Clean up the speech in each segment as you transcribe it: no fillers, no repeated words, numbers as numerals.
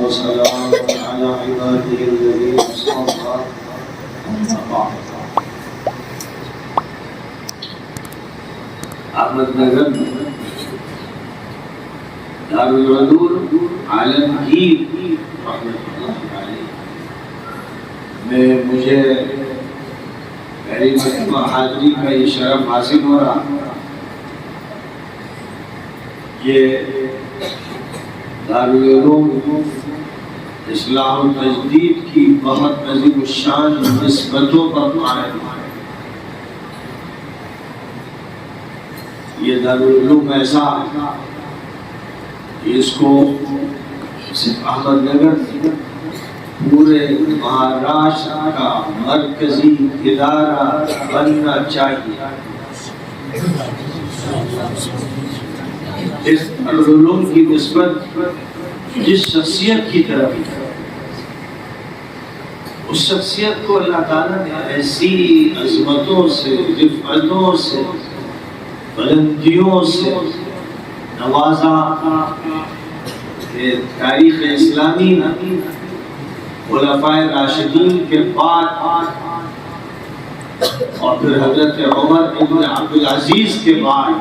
وسلام على عباده الذين اصطفى أما بعد. احمد نگر دارالعلوم عالمگیر رحمۃ اللہ علیہ میں مجھے پہلی مرتبہ حاضری کا یہ شرف حاصل ہو رہا. یہ دارالعلوم اصلاح و تجدید کی بہت عظیم الشان نسبتوں پر قائم ہے. یہ دارالعلوم ایسا کہ اس کو صرف احمد نگر پورے مہاراشٹر کا مرکزی ادارہ بننا چاہیے. اس دارالعلوم کی نسبت جس شخصیت کی طرف اس شخصیت کو اللہ تعالیٰ نے ایسی عظمتوں سے، رفعتوں سے، بلندیوں سے نوازا کہ تاریخ اسلامی میں خلفائے راشدین کے بعد اور پھر حضرت عمر ابن عبدالعزیز کے بعد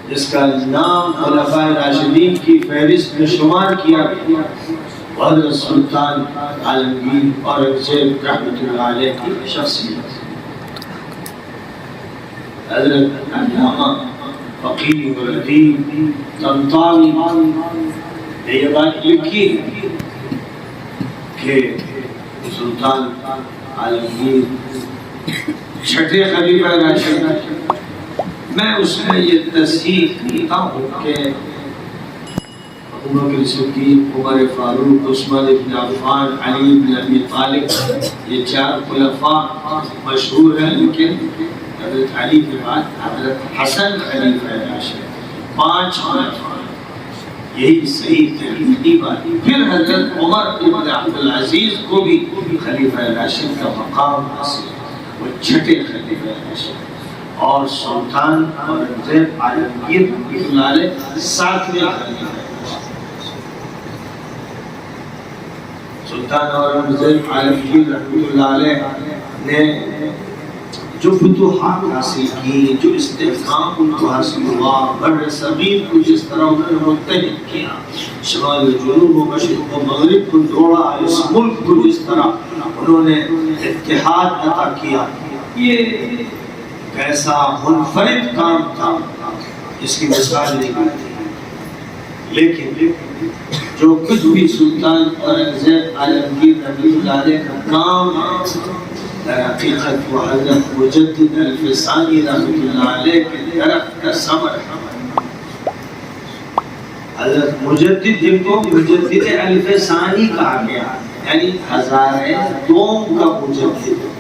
جس کا نام خلفائے راشدین کی فہرست میں شمار کیا گیا حضرت سلطان عالمگیر اورنگزیب رحمۃ اللہ علیہ کی شخصیت. حضرت علامہ فقیہ و ادیب طنطاوی نے یہ بات لکھی کہ سلطان عالمگیر چھٹے خلیفہ راشد. میں اس میں یہ تصحیح کرتا ہوں کہ ابو بکر صدیق، عمر فاروق، عثمان بن عفان، علی بن ابی طالب، یہ چار خلفاء مشہور ہیں، لیکن حضرت علی کے بعد حضرت حسن خلیفہ راشد، 5 خلفاء. یہی صحیح تحقیقی بات. پھر حضرت عمر بن عبدالعزیز کو بھی خلیفہ راشد کا مقام حاصل، وہ چھٹے خلیفہ راشد. اور سلطان اورنگزیب عالمگیر رحمۃ اللہ علیہ 7ویں خلیفہ. سلطان اورنگزیب عالمگیر رحمۃ اللہ علیہ نے جو فتوحات حاصل کی، جو استحکام ان کو حاصل ہوا، بر صغیر کو جس طرح انہوں نے متحد کیا، شمال و جنوب و مشرق و مغرب کو جوڑا، اس ملک کو جس طرح انہوں نے اتحاد عطا کیا، یہ ایسا منفرد کام تھا اس کی مثال نہیں ملتی. لیکن جو کچھ بھی سلطان اورنگزیب عالمگیر رحمۃ اللہ علیہ کا کام در حقیقت وہ حضرت مجدد الف ثانی رحمۃ اللہ علیہ کے درخت کا ثمر ہے. حضرت مجدد جن کو مجدد الف ثانی کہا گیا، یعنی ہزارے دوم کا مجدد.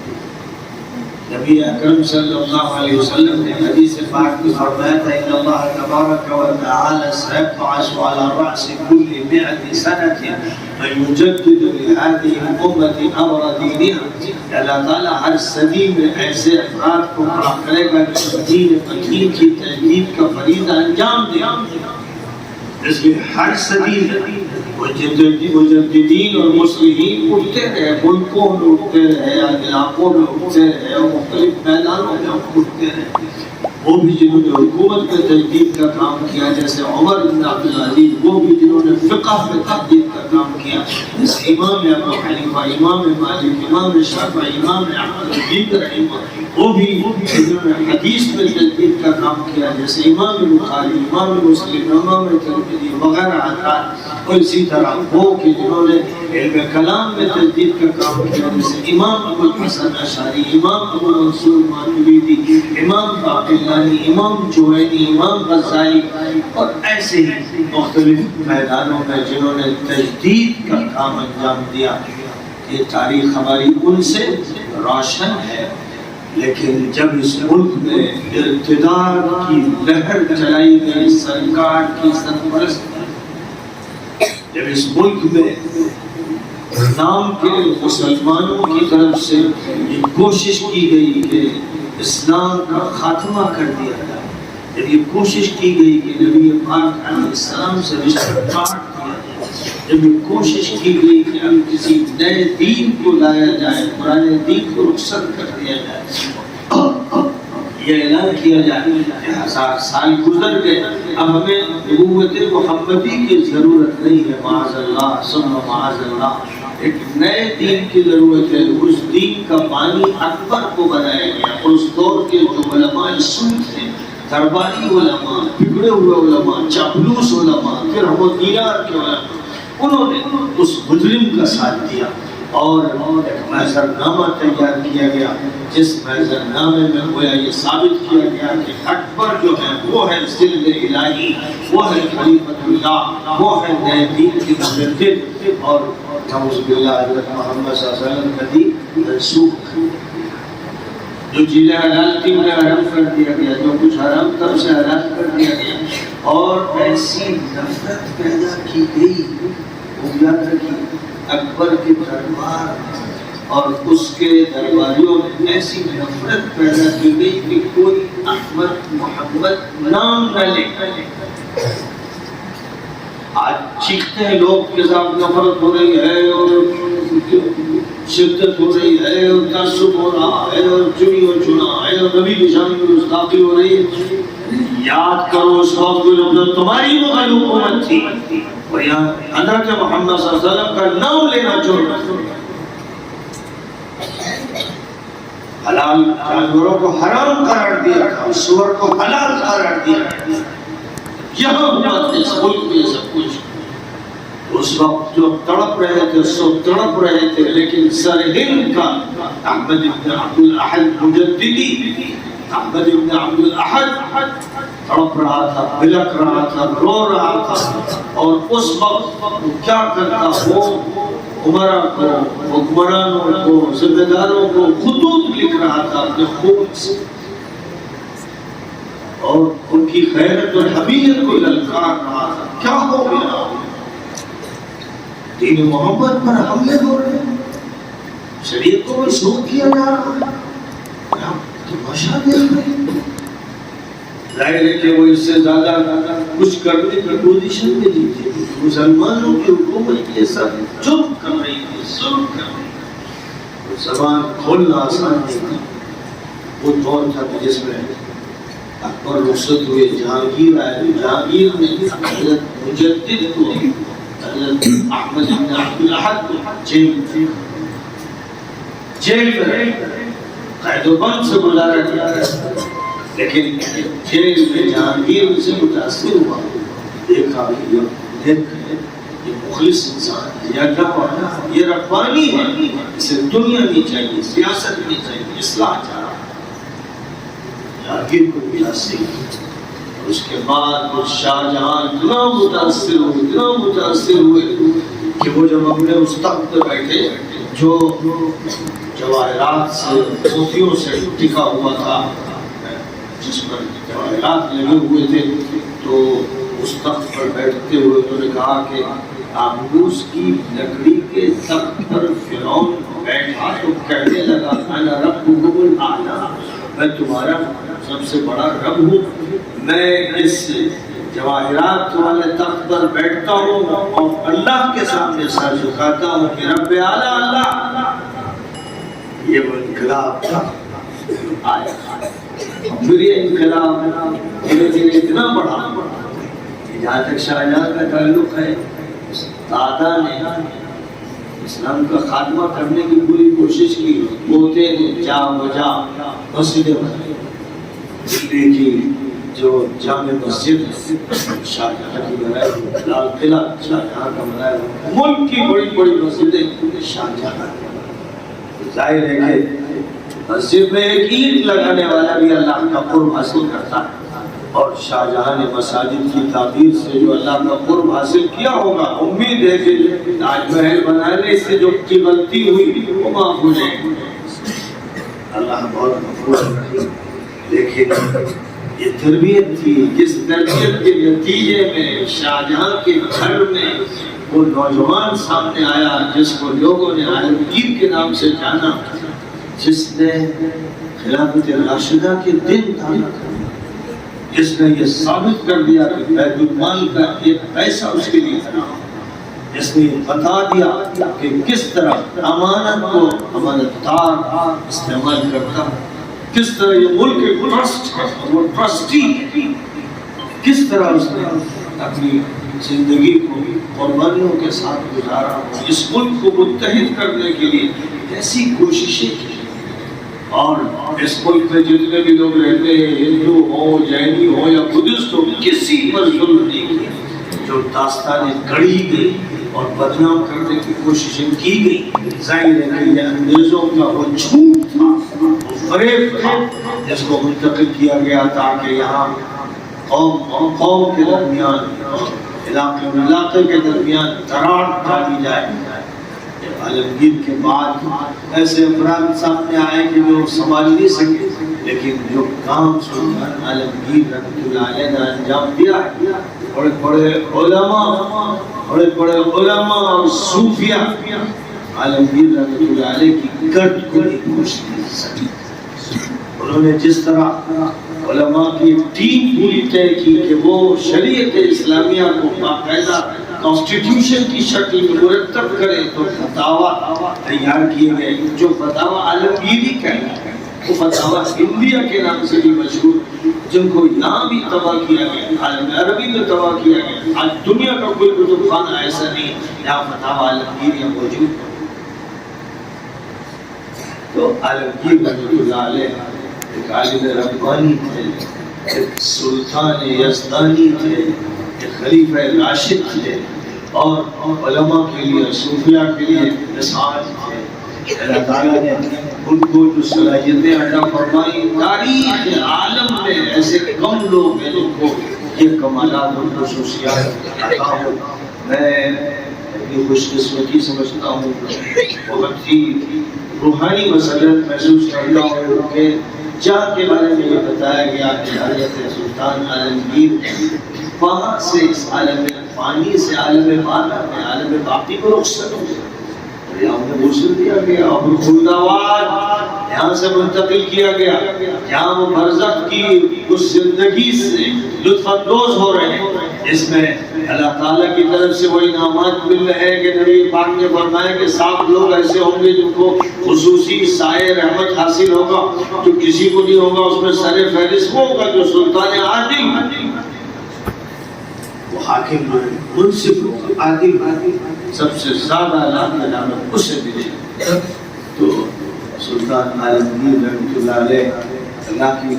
نبی اکرم صلی اللہ علیہ وسلم نے حدیث پاک میں فرمایا تھا ان اللہ تبارک و تعالی سيبعث على رأس كل 100 سنة من يجدد لهذه الأمة أمر دينها. اللہ تعالیٰ ہر صدی میں ایسے افراد کو کھڑا کرے گا کہ دین مدین کی تجدید کا فریضہ انجام دے. اس لیے ہر صدی میں مجددین اور مصلحین اٹھتے رہے، ملکوں میں اٹھتے رہے، علاقوں میں اٹھتے رہے، اور مختلف میدانوں میں اٹھتے رہے. وہ بھی جنہوں نے حکومت میں تجدید کا کام کیا جیسے عمر بن عبدالعزیز، وہ بھی جنہوں نے فقہ میں تجدید کا کام کیا جیسے امام ابو حنیفہ، امام مالک، امام شافعی، امام احمد، دیگر ائمہ. وہ بھی جنہوں نے حدیث میں تجدید کا کام کیا جیسے امام بخاری، امام مسلم، امام ترمذی وغیرہ حضرات. اور اسی طرح وہ کہ جنہوں نے علم کلام میں تجدید کا کام کیا جیسے امام ابو الحسن اشعری، امام ابو منصور ماتریدی، امام باقلانی، امام جوینی، امام غزالی، اور ایسے ہی مختلف میدانوں میں جنہوں نے تجدید کا کام انجام دیا. یہ تاریخ ہماری ان سے روشن ہے. لیکن جب اس ملک میں ارتداد کی لہر چلائی گئی سرکار کی سرپرست، جب اس ملک میں نام کے مسلمانوں کی طرف سے یہ کوشش کی گئی کہ اسلام کا خاتمہ کر دیا جائے، جب یہ کوشش کی گئی کہ نبی پاک علیہ السلام سے رشتہ کاٹ دیا جائے، جب یہ کوشش کی گئی کہ اب کسی نئے دین کو لایا جائے، پرانے دین کو رخصت کر دیا جائے، یہ اعلان کیا جائے کہ 1000 سال گزر گئے، اب ہمیں نبوت محمدی کی ضرورت نہیں ہے، معاذ اللہ ثم معاذ اللہ، ایک نئے دین کی ضرورت ہے۔ اس دین کا بانی اکبر کو بنایا گیا، اور اس دور کے جو علماء سود تھے، درباری علماء، بگڑے ہوئے علماء، چاپلوس علماء، پھر ہم دینار کے علماء، انہوں نے اس مجرم کا ساتھ دیا، اور ایک محضر نامہ تیار کیا گیا، جس محضر نامے میں گویا یہ ثابت کیا گیا کہ اکبر جو ہے وہ ہے ظل الہی، وہ ہے خلیفۃ اللہ، وہ ہے نئے دین کی مجدد، اور نعوذ باللہ حضرت محمد صلی اللہ علیہ وسلم کا دین منسوخ، جو چیزیں حلال تھی انہیں حرام کر دیا گیا، جو کچھ حرام تھا اسے حلال کر دیا گیا، اور ایسی نفرت پیدا کی گئی، وہ یاد رکھیے اکبر کے دربار اور اس کے درباریوں میں ایسی نفرت پیدا کی گئی کہ کوئی احمد محمد نام نہ لے۔ آج چیختے ہیں لوگ کے ساتھ نفرت ہو رہی ہے، اور شدت ہو رہی ہے، اور تعصب ہو رہا ہے، اور چنی و چنا ہے، اور نبی کی شان میں گستاخی ہو رہی ہے۔ یاد کرو اس وقت کو جب تمہاری مغل حکومت تھی، اور یہاں حضرت محمد صلی اللہ علیہ وسلم کا نام لینا چھوڑا، حلال جانوروں کو حرام قرار دیا تھا، سور کو حلال قرار دیا تھا، یہاں حکومت اس ملک میں سب کچھ، اس وقت جو تڑپ رہے تھے سو تڑپ رہے تھے، لیکن سر ہند کا احمد ابن عبد الاحد مجددی، احمد ابن عبد الاحد تڑپ رہا تھا، بلک رہا تھا، رو رہا تھا، اور اس وقت وہ کیا کرتا، وہ عمرہ کو، حکمرانوں کو، ذمہ داروں کو خطوط لکھ رہا تھا اپنے خون سے، اور ان کی غیرت اور حمیت کو للکار رہا تھا۔ کیا ہو گیا؟ دین محمد پر حملے ہو رہے ہیں، شریعت کو منسوخ کیا جا رہا ہے، تماشا دیکھ رہے ہیں۔ ظاہر ہے کہ وہ اس سے زیادہ کچھ کرنے کی پوزیشن میں نہیں تھے، مسلمانوں کی حکومت یہ سب جرم کر رہی تھی، ظلم کر رہی تھی، زبان کھولنا آسان نہیں تھا۔ وہ دور تھا جس میں اکبر رخصت ہوئے، جہانگیر آئے، جہانگیر نے حضرت مجدد کو، حضرت احمد بن عبد الاحد کو جیل میں قید و بند سے گزارا کیا، لیکن جیل میں جہانگیر سے متاثر ہوا، دیکھا یہ مخلص انسان ہے، یہ اللہ، یہ ربانی ہے، اسے دنیا نہیں چاہیے، سیاست نہیں چاہیے، اصلاح چاہ رہا ہے۔ جہانگیر کو متاثر ہوئے، اور اس کے بعد وہ شاہ جہاں اتنا متاثر ہوئے کہ وہ جب اپنے اس تخت پر بیٹھے جو جواہرات سے، موتیوں سے ٹکا ہوا تھا، جس پر جواہرات لگے ہوئے تھے، تو اس تخت پر بیٹھتے ہوئے انہوں نے کہا کہ آبوس کی لکڑی کے تخت پر فرعون بیٹھا تو کہنے لگا انا ربکم الاعلی، میں تمہارا سب سے بڑا رب ہوں، میں اس جواہرات والے تخت پر بیٹھتا ہوں اور اللہ کے سامنے سر جھکاتا ہوں کہ رب اعلیٰ اللہ۔ یہ وہ انقلاب تھا آیا، پھر یہ انقلاب دھیرے دھیرے اتنا بڑھا کہ جہاں تک شاہجہاں کا تعلق ہے، دادا نے اسلام کا خاتمہ کرنے کی پوری کوشش کی، پوتے نے جا بجا مسجدیں بنائی، دلی کی جو جامع مسجد ہے شاہجہاں کی بنائی، لال قلعہ شاہجہاں کا بنایا، ملک کی بڑی بڑی مسجدیں شاہجہاں۔ ظاہر ہے کہ مسجد میں ایک اینٹ لگانے والا بھی اللہ کا قرب حاصل کرتا ہے، اور شاہجہاں نے مساجد کی تعبیر سے جو اللہ کا قرب حاصل کیا ہوگا، امید ہے کہ تاج محل بنانے سے جو کی غلطی ہوئی وہ معاف ہو جائے گی، اللہ بہت غفور رحیم۔ لیکن یہ تربیت تھی، جس تربیت کے نتیجے میں شاہجہاں کے گھر میں وہ نوجوان سامنے آیا جس کو لوگوں نے عالمگیر کے نام سے جانا، جس نے خلافت راشدہ کے دن تھانا، جس نے یہ ثابت کر دیا کہ بیت المال کا ایک پیسہ اس کے لیے حرام، اس نے بتا دیا کہ کس طرح امانت کو امانتدار استعمال کرتا ہے، کس طرح یہ ملک ٹرسٹ ہے، وہ ٹرسٹی کس طرح اس نے اپنی زندگی کو قربانیوں کے ساتھ گزارا، اس ملک کو متحد کرنے کے لیے ایسی کوششیں کی۔ اور اس ملک میں جتنے بھی لوگ رہتے ہیں، ہندو ہو، جینی ہو یا بدھسٹ ہو، کسی پر ظلم نہیں کیا۔ جو داستانیں گڑھی گئی اور بدنام کرنے کی کوششیں کی گئی، ظاہر ہے کہ یہ انگریزوں کا وہ جھوٹ تھا، وہ فریب تھا جس کو منتقل کیا گیا تاکہ یہاں قوم کے درمیان، علاقے کے درمیان دراڑ ڈالی جائے۔ عالمگیر کے بعد ایسے افراد سامنے آئے کہ جو سنبھال نہیں سکے، لیکن جو کام سلطان عالمگیر رحمۃ اللہ علیہ نے انجام دیا ہے، بڑے بڑے علماء اور صوفیہ عالمگیر رحمۃ اللہ علیہ کی گرد کو نہیں پہنچ سکی۔ انہوں نے جس طرح علماء کی ایک ٹیم پوری طے کی کہ وہ شریعت اسلامیہ کو باقاعدہ کانسٹیٹیوشن کی شکل میں مرتب کرے، تو فتاوی تیار کیے گئے جو فتاوی عالمگیری کہلاتے ہیں، وہ فتاوی انڈیا کے نام سے بھی مشہور، جن کو یہاں بھی تباہ کیا گیا، عالم عربی میں تباہ کیا گیا۔ آج دنیا کا کوئی کتب خانہ ایسا نہیں جہاں فتاوی عالمگیریاں موجود ہیں۔ تو عالمگیر رحمۃ اللہ علیہ ایک عالم ربانی تھے، ایک سلطان یزدانی تھے، ایک خلیفہ راشد تھے، اور علماء کے لیے، صوفیاء کے لیے مثال تھے۔ اللہ تعالیٰ نے ان کو جو صلاحیتیں عطا فرمائی، تاریخ عالم میں ایسے کم لوگ ہیں جن کو یہ کمالات اور خصوصیات عطا ہو۔ میں یہ خوش قسمتی سمجھتا ہوں، بہت ہی روحانی مسرت محسوس کرتا ہوں کہ جہاں کے بارے میں یہ بتایا گیا کہ حضرت سلطان عالمگیر وہاں سے اس عالم فانی سے عالم بالا میں عالم باقی کو رخصت ہو گیا، یہاں انہیں غسل دیا گیا اور خلدآباد یہاں سے منتقل کیا گیا، جہاں وہ برزخ کی اس زندگی سے لطف اندوز ہو رہے ہیں جس میں اللہ تعالیٰ کی طرف سے وہ انعامات مل رہے ہیں کہ نبی پاک نے فرمایا کہ 7 لوگ ایسے ہوں گے جن کو خصوصی سائے رحمت حاصل ہوگا جو کسی کو نہیں ہوگا۔ اس میں سر فہرست وہ ہوگا جو سلطان عادل، وہ حاکم منصف عادل، سب سے زیادہ اللہ نعمت اسے ملے۔ تو سلطان عالمگیر رحمۃ اللہ علیہ اللہ کی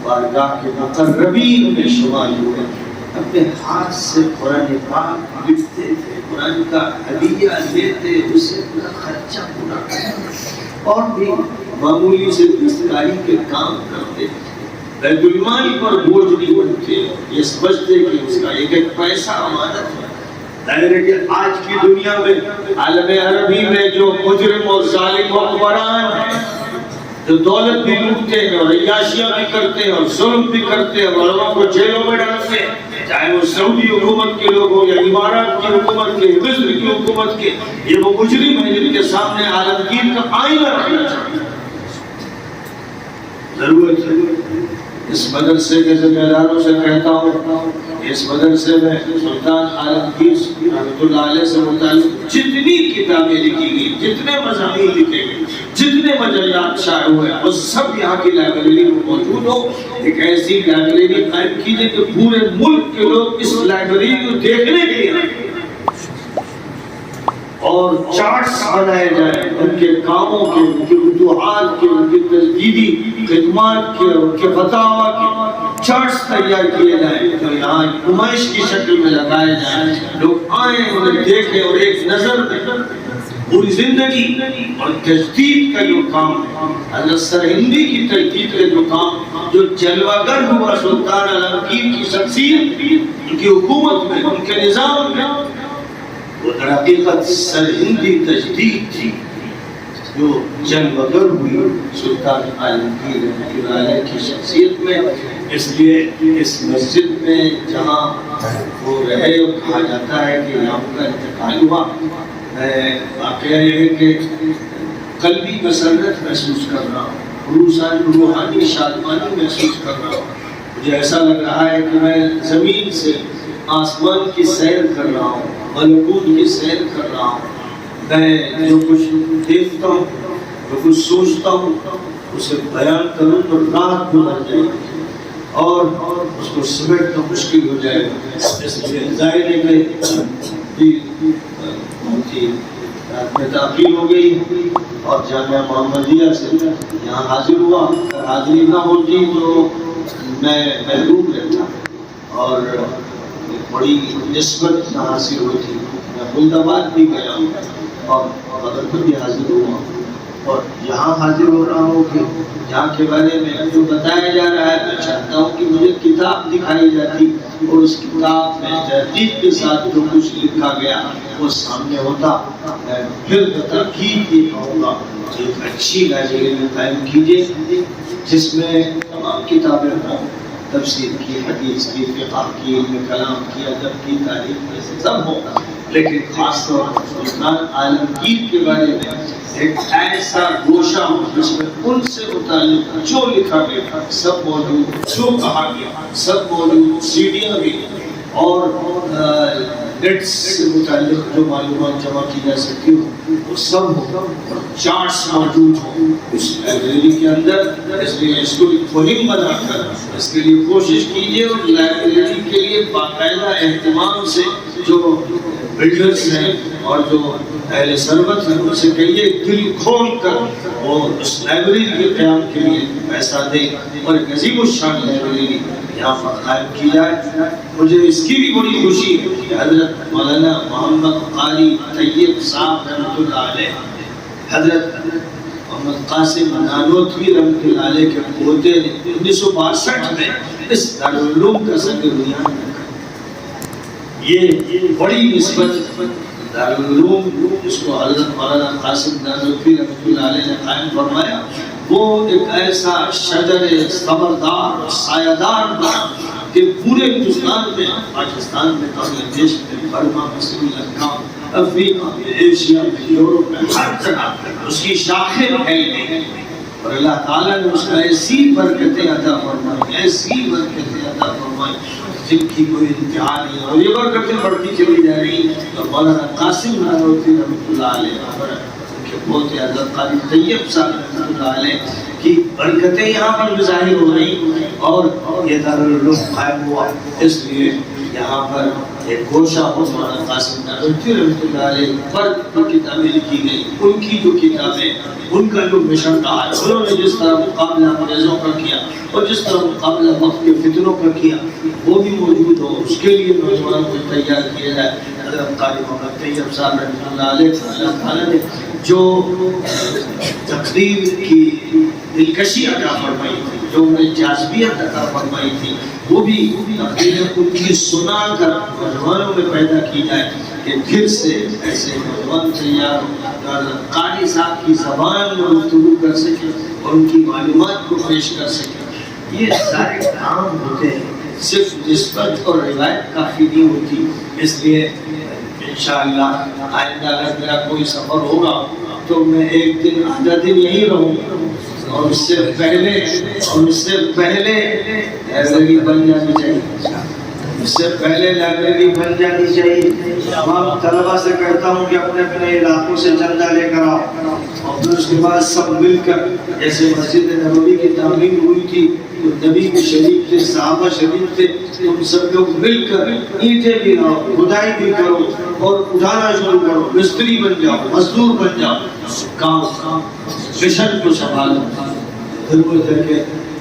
بارگاہ کے مقربین میں شمار ہوئے، اپنے ہاتھ سے قرآن پاک لکھتے تھے، قرآن کا ہدیہ لیتے، اسے اپنا خرچہ پورا کرتے، اور بھی معمولی سے دستکاری کے کام کرتے، بیت المال پر بوجھ نہیں بنتے، یہ سمجھتے کہ اس کا ایک ایک پیسہ امانت ہے۔ ظاہر ہے کہ آج کی دنیا میں عالم عربی میں جو مجرم اور ظالم حکمران ہیں، جو دولت بھی لوٹتے ہیں اور عیاشیاں بھی کرتے ہیں اور ظلم بھی کرتے ہیں اور علماء کو جیلوں میں ڈالتے ہیں، چاہے وہ سعودی حکومت کے لوگ ہوں یا امارات کی حکومت کے، مصر کی حکومت کے، یہ وہ مجرم ہیں جن کے سامنے عالمگیر کا آئینہ رکھنا چاہیے۔ ضرورت ہے اس مدرسے کے ذمہ داروں سے کہتا ہوں، اس مدرسے میں سلطان عالمگیر رحمۃ اللہ علیہ سے متعلق جتنی کتابیں لکھی گئی، جتنے مضامین لکھے گئے، جتنے مجلات شائع ہوئے، وہ سب یہاں کی لائبریری میں موجود ہو۔ ایک ایسی لائبریری قائم کیجیے کہ پورے ملک کے لوگ اس لائبریری کو دیکھنے کے لیے اور چارٹس بنائے جائیں ان کے کاموں کے، ان کی فتوحات کے، ان کی تجدیدی خدمات کے، ان کے فتاوی کے چارٹس تیار کیے جائیں جو یہاں نمائش کی شکل میں لگائے جائیں، لوگ آئیں انہیں دیکھیں اور ایک نظر دیں پوری زندگی اور تجدید کا جو کام ہے، حضرت سرہندی کی تجدید کا جو کام، جو جلوہ گر ہوا سلطان عالمگیر کی شخصیت، ان کی حکومت میں، ان کے نظام میں، وہ در حقیقت سرہندی تجدید تھی جو جلوہ گر ہوئی سلطان عالمگیر رحمۃ اللہ علیہ کی شخصیت میں۔ اس لیے اس مسجد میں جہاں وہ رہے اور کہا جاتا ہے کہ یہاں کا انتقال ہوا، میں واقعہ یہ ہے کہ قلبی مسرت محسوس کر رہا ہوں، روحانی شادمانی محسوس کر رہا ہوں۔ مجھے ایسا لگ رہا ہے کہ میں زمین سے آسمان کی سیر کر رہا ہوں، ملکوت کی سیر کر رہا ہوں، میں جو کچھ دیکھتا ہوں، جو کچھ سوچتا ہوں، اسے بیان کروں تو رات گزر جائے گی اور اس کو سمیٹنا مشکل ہو جائے گا۔ اس لیے ظاہر ہے کہ رات میں تاخیر ہو گئی اور جامعہ محمدیہ سے یہاں حاضر ہوا۔ اگر حاضری نہ ہوتی تو میں محروم رہتا اور بڑی نسبت حاصل ہوتی۔ میں خلد آباد بھی گیا ہوں اور بدر پر بھی حاضر ہوا اور یہاں حاضر ہو رہا ہوں کہ یہاں کے بارے میں جو بتایا جا رہا ہے، میں چاہتا ہوں کہ مجھے کتاب دکھائی جاتی اور اس کتاب میں تحقیق کے ساتھ جو کچھ لکھا گیا وہ سامنے ہوتا۔ میں پھر تاکید یہ کہوں گا کہ ایک اچھی لائبریری میں قائم کیجیے جس میں تمام کتابیں ہوں، تفسیر کی، حدیث کی، فقہ کی، علم کلام کی، ادب کی، تاریخ کی، سب ہو، لیکن خاص طور پر سلطان عالمگیر کے بارے میں ایک ایسا گوشہ ہو جس میں ان سے متعلق جو لکھا گیا سب موجود، جو کہا گیا سب موجود، سیڈیاں بھی اور نیٹ سے متعلق جو معلومات جمع کی جا سکتی ہو وہ سب ہو، چارٹس موجود ہوں اس لائبریری کے اندر۔ اس لیے اس کو مہم بنا کر اس کے لیے کوشش کیجیے اور لائبریری کے لیے باقاعدہ اہتمام سے جو بلڈرز ہیں اور جو اہل ثروت ہیں ان سے کہیے دل کھول کر وہ اس لائبریری کے قیام کے لیے پیسہ دیں اور ایک عظیم الشان لائبریری یہاں پر قائم کی جائے۔ مجھے اس کی بھی بڑی خوشی ہے کہ حضرت مولانا محمد قاری طیب صاحب رحمۃ اللہ علیہ، حضرت محمد قاسم نانوتوی رحمۃ اللہ علیہ کے پوتے نے 1962 میں اس دارالعلوم کا صدر بنیاد رکھا۔ یہ بڑی نسبت دارالعلوم جس کو حضرت مولانا قاسم نانوتوی رحمۃ اللہ علیہ نے قائم فرمایا، وہ ایک ایسا شجر خبردار سایہ دار بنا کہ پورے ہندوستان میں، پاکستان میں، بنگلہ دیش میں، برما، مصر، لنکا، افریقہ میں، ایشیا میں، یورپ میں، ہر جگہ اس کی شاخیں پھیل گئی اور اللہ تعالیٰ نے اس کو ایسی برکتیں عطا فرمائی، ایسی برکتیں عطا فرمائی جن کی کوئی انتہا نہیں، اور یہ برکتیں بڑھتی چلی جا رہی۔ اور مولانا قاسم نانوتوی رحمۃ اللہ علیہ اور ان کے پوتے حضرت قاری طیب صاحب رحمۃ اللہ علیہ کی برکتیں یہاں پر ظاہر ہو رہی اور یہ دارالعلوم قائم ہوا۔ اس لیے یہاں پر ایک گوشہ ہو مولانا قاسم نانوتوی رحمۃ اللہ علیہ پر جو کتابیں لکھی گئی، ان کی جو کتابیں، ان کا جو مشن رہا ہے، انہوں نے جس طرح مقابلہ انگریزوں کا کیا اور جس طرح مقابلہ وقت کے فتنوں کا کیا وہ بھی موجود ہو، اس کے لیے نوجوانوں کو تیار کیا جائے۔ حضرت قاری محمد طیب صاحب رحمۃ اللہ علیہ اللہ تعالیٰ نے جو تقریر کی دلکشی عطا فرمائی تھی، جو انہیں جاذبیت عطا فرمائی تھی، وہ بھی تقریریں ان کی سنا کر نوجوانوں میں پیدا کی جائے کہ پھر سے ایسے نوجوان تیار ہو، قاری صاحب کی زبان میں گفتگو کر سکے اور ان کی معلومات کو پیش کر سکے۔ یہ سارے کام ہوتے ہیں، صرف نسبت اور روایت کافی نہیں ہوتی۔ اس لیے انشاءاللہ آئندہ اگر میرا کوئی سفر ہوگا تو میں ایک دن آدھا دن یہیں رہوں گا اور اس سے پہلے لائبریری بن جانی چاہیے، اس سے پہلے لائبریری بن جانی چاہیے۔ تمام طلبا سے کہتا ہوں کہ اپنے اپنے علاقوں سے چندہ لے کر آؤ اور پھر اس کے بعد سب مل کر، جیسے مسجد نبوی کی تعمیر ہوئی تھی تو نبی کے شریف تھے، صحابہ شریف تھے، تم سب لوگ مل کر اینٹیں بھی لاؤ، کھدائی بھی کرو اور اٹھانا شروع کرو، مستری بن جاؤ، مزدور بن جاؤ، کام مشن کو سنبھالو۔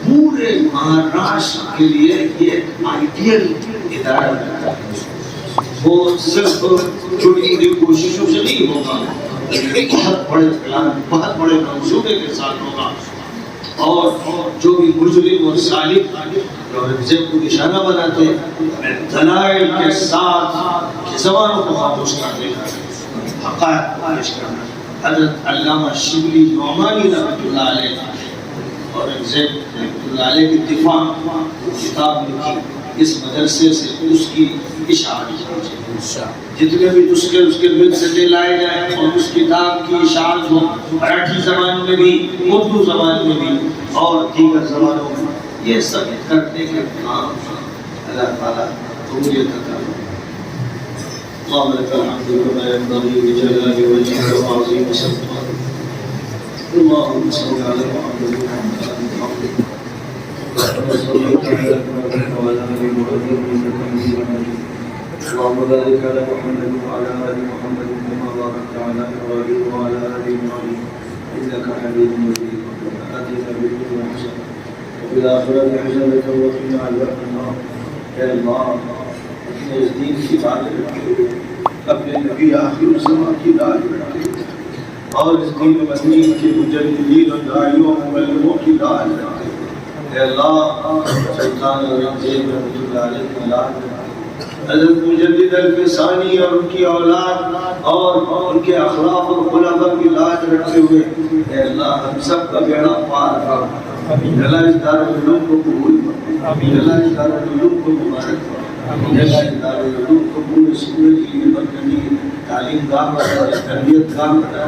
پورے مہاراشٹر کے لیے یہ ایک آئیڈیل ادارہ ہے، وہ صرف چھوٹی چھوٹی کوششوں سے نہیں ہوگا، بہت بڑے پلان، بہت بڑے منصوبے کے ساتھ ہوگا، اور جو بھی مجرم اور ظالم اور ضد کو نشانہ بناتے ہیں دلائل کے ساتھ زبانوں کو خاموش کر دینا، حقائق پیش کرنا۔ حضرت علامہ شبلی نعمانی رحمۃ اللہ علیہ اور زید رحمۃ اللہ علیہ کی دفاع کتاب لکھی، اس مدرسے سے اس کی اشاعت جتنے بھی اس کے مل سے لائے جائیں اور اس کتاب کی اشاعت ہو، مراٹھی زبان میں بھی، اردو زبان میں بھی اور دیگر زبانوں میں، یہ سب کرنے کے کام اللہ تعالیٰ قبولیت عطا فرمائے۔ اللهم لك الحمد كما ينبغي لجلال وجهك وعظيم سلطانك. اللهم صل على محمد وعلى ال محمد كما صليت على ابراهيم وعلى ال ابراهيم انك حميد مجيد. اللهم بارك على محمد وعلى ال محمد كما باركت على ابراهيم وعلى ال ابراهيم انك حميد مجيد. ربنا اتنا في الدنيا حسنه وفي الاخره حسنه وقنا عذاب النار. اے اللہ اپنے اس دین کی عبادت رکھے، اپنے نبی آخر الزمان کی لاج رکھے، اور اس دین مدین کے مجددین و داعیوں و مبلغوں کی لاج رکھے۔ اے اللہ سلطان اورنگزیب رحمۃ اللہ علیہ کی لاج رکھے، حضرت مجدد الفسانی اور ان کی اولاد اور ان کے اخلاق اور خلفاء کی لاج رکھتے ہوئے اے اللہ ہم سب کا بیڑا پار کر، اللہ اس دارالعلوم کو قبول کر، اللہ اس دارالعلوم کو مبارک کر، اللہ اس دارالعلوم کو پورے سورج کی برکتی تعلیم گاہ بنا، تربیت گاہ بنا،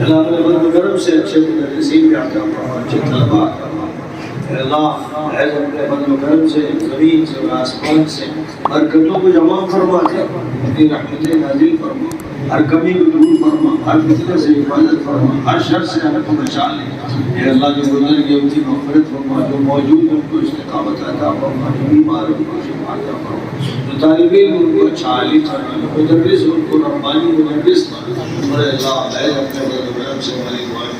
اللہ اپنے فضل و کرم سے اچھے مدرسین بھی عطا فرما، اچھے طلباء عطا فرما۔ اے اللہ محض اپنے فضل و کرم سے زمین سے اور آسمان سے برکتوں کو جمع فرما دے، اپنی رحمتیں نازل فرما، ہر کمی کو دور فرما، ہر فتنہ سے حفاظت فرما، ہر شر سے ہمیں کو بچا لے۔ اے اللہ جو گزر گئے ان کی مغفرت فرما، جو موجود ان کو استقامت عطا فرما، جو بیمار ان کو شفا عطا فرما، جو طالب علم ان کو اچھا عالم فرما، جو مدرس ان کو ربانی مدرس فرما۔ اور اے اللہ اپنے فضل و کرم سے ہماری دعائیں